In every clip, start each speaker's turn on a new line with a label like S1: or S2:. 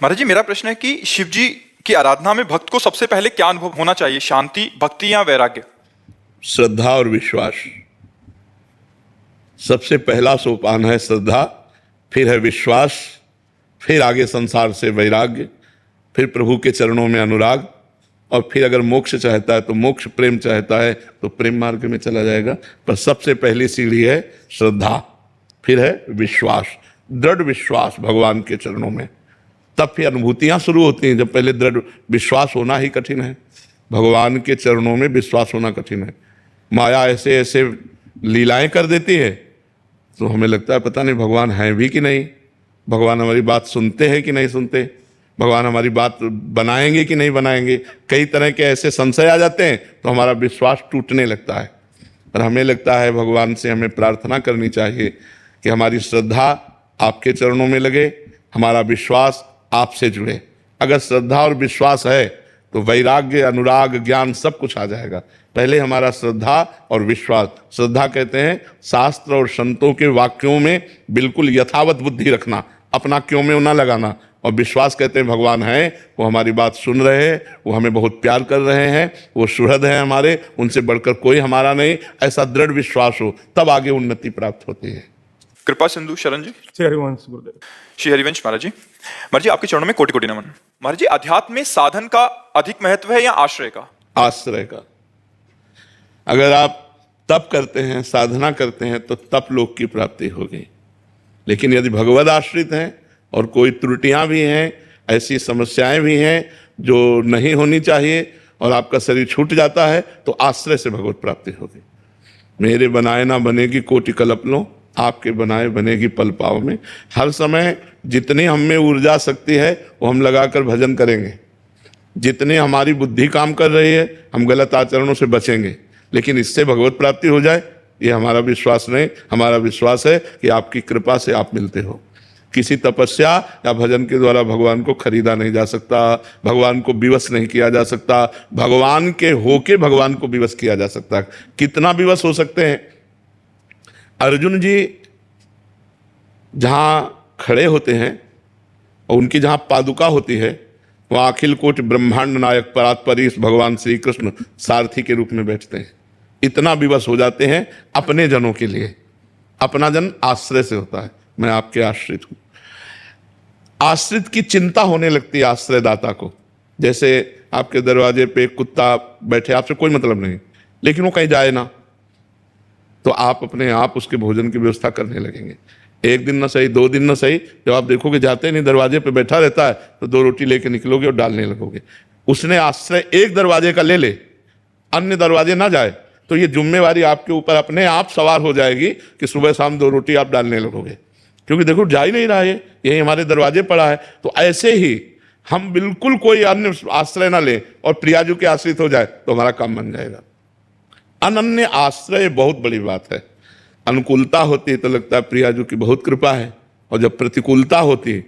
S1: महाराज जी, मेरा प्रश्न है कि शिव जी की आराधना में भक्त को सबसे पहले क्या अनुभव होना चाहिए, शांति, भक्ति या वैराग्य?
S2: श्रद्धा और विश्वास। सबसे पहला सोपान है श्रद्धा, फिर है विश्वास, फिर आगे संसार से वैराग्य, फिर प्रभु के चरणों में अनुराग, और फिर अगर मोक्ष चाहता है तो मोक्ष, प्रेम चाहता है तो प्रेम मार्ग में चला जाएगा। पर सबसे पहली सीढ़ी है श्रद्धा, फिर है विश्वास, दृढ़ विश्वास भगवान के चरणों में। तब फिर अनुभूतियां शुरू होती हैं। जब पहले दृढ़ विश्वास होना ही कठिन है, भगवान के चरणों में विश्वास होना कठिन है। माया ऐसे ऐसे लीलाएं कर देती है तो हमें लगता है पता नहीं भगवान हैं भी कि नहीं, भगवान हमारी बात सुनते हैं कि नहीं सुनते, भगवान हमारी बात बनाएंगे कि नहीं बनाएंगे। कई तरह के ऐसे संशय आ जाते हैं तो हमारा विश्वास टूटने लगता है। और हमें लगता है भगवान से हमें प्रार्थना करनी चाहिए कि हमारी श्रद्धा आपके चरणों में लगे, हमारा विश्वास आपसे जुड़े। अगर श्रद्धा और विश्वास है तो वैराग्य, अनुराग, ज्ञान सब कुछ आ जाएगा। पहले हमारा श्रद्धा और विश्वास। श्रद्धा कहते हैं शास्त्र और संतों के वाक्यों में बिल्कुल यथावत बुद्धि रखना, अपना क्यों में ना लगाना। और विश्वास कहते हैं भगवान हैं, वो हमारी बात सुन रहे हैं, वो हमें बहुत प्यार कर रहे हैं, वो सुहृद हैं हमारे, उनसे बढ़कर कोई हमारा नहीं। ऐसा दृढ़ विश्वास हो तब आगे उन्नति प्राप्त होती है।
S1: कृपा सिंधु शरण जी।
S3: श्री हरिवंश गुरुदेव।
S1: श्री हरिवंश महाराज जी। महाराज जी, आपके चरणों में कोटि कोटि नमन। महाराज जी, अध्यात्म में साधन का अधिक महत्व है या आश्रय का?
S2: आश्रय का। अगर आप तप करते हैं, साधना करते हैं तो तप लोक की प्राप्ति होगी। लेकिन यदि भगवद आश्रित हैं और कोई त्रुटियां भी हैं, ऐसी समस्याएं भी हैं जो नहीं होनी चाहिए, और आपका शरीर छूट जाता है, तो आश्रय से भगवत प्राप्ति होगी। मेरे बनाए ना बनेगी कोटि कल्प लो, आपके बनाए बनेगी पल पाव में। हर समय जितनी हम में ऊर्जा शक्ति है वो हम लगाकर भजन करेंगे, जितनी हमारी बुद्धि काम कर रही है हम गलत आचरणों से बचेंगे। लेकिन इससे भगवत प्राप्ति हो जाए ये हमारा विश्वास नहीं। हमारा विश्वास है कि आपकी कृपा से आप मिलते हो। किसी तपस्या या भजन के द्वारा भगवान को खरीदा नहीं जा सकता, भगवान को विवश नहीं किया जा सकता। भगवान के होके भगवान को विवश किया जा सकता है। कितना विवश हो सकते हैं? अर्जुन जी जहाँ खड़े होते हैं और उनकी जहाँ पादुका होती है वहाँ अखिल कोटि ब्रह्मांड नायक परात्परीश भगवान श्री कृष्ण सारथी के रूप में बैठते हैं। इतना विवश हो जाते हैं अपने जनों के लिए। अपना जन आश्रय से होता है, मैं आपके आश्रित हूँ। आश्रित की चिंता होने लगती है आश्रयदाता को। जैसे आपके दरवाजे पे कुत्ता बैठे, आपसे कोई मतलब नहीं, लेकिन वो कहीं जाए ना, तो आप अपने आप उसके भोजन की व्यवस्था करने लगेंगे। एक दिन ना सही, 2 दिन ना सही, जब आप देखोगे जाते नहीं, दरवाजे पे बैठा रहता है, तो 2 रोटी लेके निकलोगे और डालने लगोगे। उसने आश्रय एक दरवाजे का ले ले, अन्य दरवाजे ना जाए, तो ये जिम्मेवारी आपके ऊपर अपने आप सवार हो जाएगी कि सुबह शाम 2 रोटी आप डालने लगोगे। क्योंकि देखो जा ही नहीं रहा है, यही हमारे दरवाजे पड़ा है। तो ऐसे ही हम बिल्कुल कोई अन्य आश्रय ना ले और प्रियाजू के आश्रित हो जाए तो हमारा काम बन जाएगा। अनन्य आश्रय बहुत बड़ी बात है। अनुकूलता होती है तो लगता है प्रियाजू की बहुत कृपा है, और जब प्रतिकूलता होती है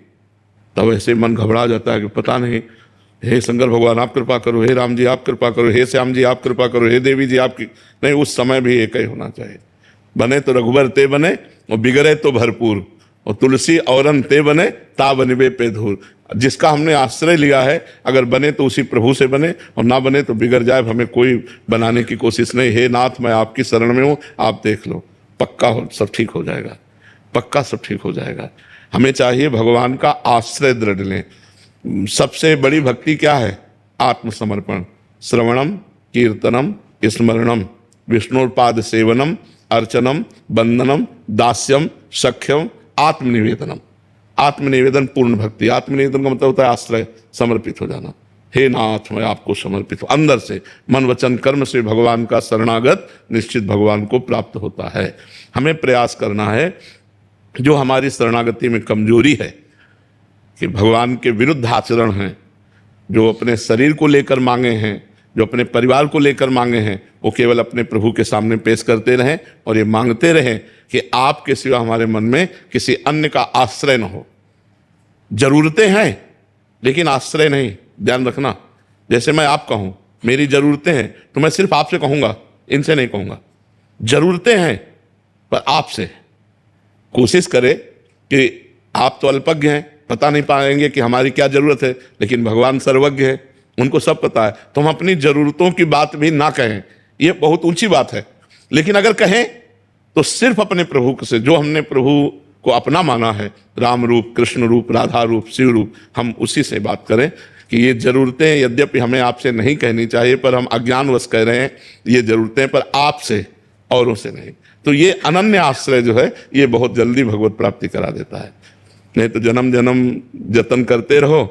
S2: तब ऐसे मन घबरा जाता है कि पता नहीं, हे शंकर भगवान आप कृपा करो, हे राम जी आप कृपा करो, हे श्याम जी आप कृपा करो, हे देवी जी आपकी। नहीं, उस समय भी एक ही होना चाहिए। बने तो रघुबर ते बने और बिगड़े तो भरपूर, और तुलसी औरन ते बने ता बनबे पे धूर। जिसका हमने आश्रय लिया है, अगर बने तो उसी प्रभु से बने, और ना बने तो बिगड़ जाए, हमें कोई बनाने की कोशिश नहीं। हे नाथ मैं आपकी शरण में हूँ, आप देख लो, पक्का सब ठीक हो जाएगा, पक्का सब ठीक हो जाएगा। हमें चाहिए भगवान का आश्रय दृढ़ लें। सबसे बड़ी भक्ति क्या है? आत्मसमर्पण। श्रवणम कीर्तनम स्मरणम विष्णुपाद सेवनम अर्चनम वंदनम दास्यम सख्यम आत्मनिवेदनम। आत्मनिवेदन पूर्ण भक्ति। आत्मनिवेदन का मतलब होता है आश्रय, समर्पित हो जाना। हे नाथ मैं आपको समर्पित हूँ। अंदर से मन वचन कर्म से भगवान का शरणागत निश्चित भगवान को प्राप्त होता है। हमें प्रयास करना है, जो हमारी शरणागति में कमजोरी है कि भगवान के विरुद्ध आचरण हैं, जो अपने शरीर को लेकर मांगे हैं, जो अपने परिवार को लेकर मांगे हैं, वो केवल अपने प्रभु के सामने पेश करते रहें और ये मांगते रहें कि आपके सिवा हमारे मन में किसी अन्य का आश्रय न हो। जरूरतें हैं लेकिन आश्रय नहीं, ध्यान रखना। जैसे मैं आपका हूँ, मेरी जरूरतें हैं तो मैं सिर्फ आपसे कहूँगा, इनसे नहीं कहूँगा। जरूरतें हैं पर आपसे। कोशिश करें कि आप तो अल्पज्ञ हैं, बता नहीं पाएंगे कि हमारी क्या जरूरत है, लेकिन भगवान सर्वज्ञ है, उनको सब पता है। तो हम अपनी जरूरतों की बात भी ना कहें, ये बहुत ऊंची बात है। लेकिन अगर कहें तो सिर्फ अपने प्रभु से, जो हमने प्रभु को अपना माना है, राम रूप, कृष्ण रूप, राधा रूप, शिव रूप, हम उसी से बात करें कि ये जरूरतें यद्यपि हमें आपसे नहीं कहनी चाहिए, पर हम अज्ञानवश कह रहे हैं ये जरूरतें, पर आपसे, औरों से नहीं। तो ये अनन्य आश्रय जो है ये बहुत जल्दी भगवत प्राप्ति करा देता है। नहीं तो जन्म जन्म जतन करते रहो,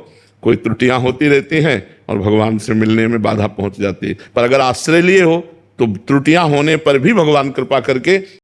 S2: कोई त्रुटियां होती रहती हैं और भगवान से मिलने में बाधा पहुंच जाती है। पर अगर आश्रय लिए हो तो त्रुटियां होने पर भी भगवान कृपा करके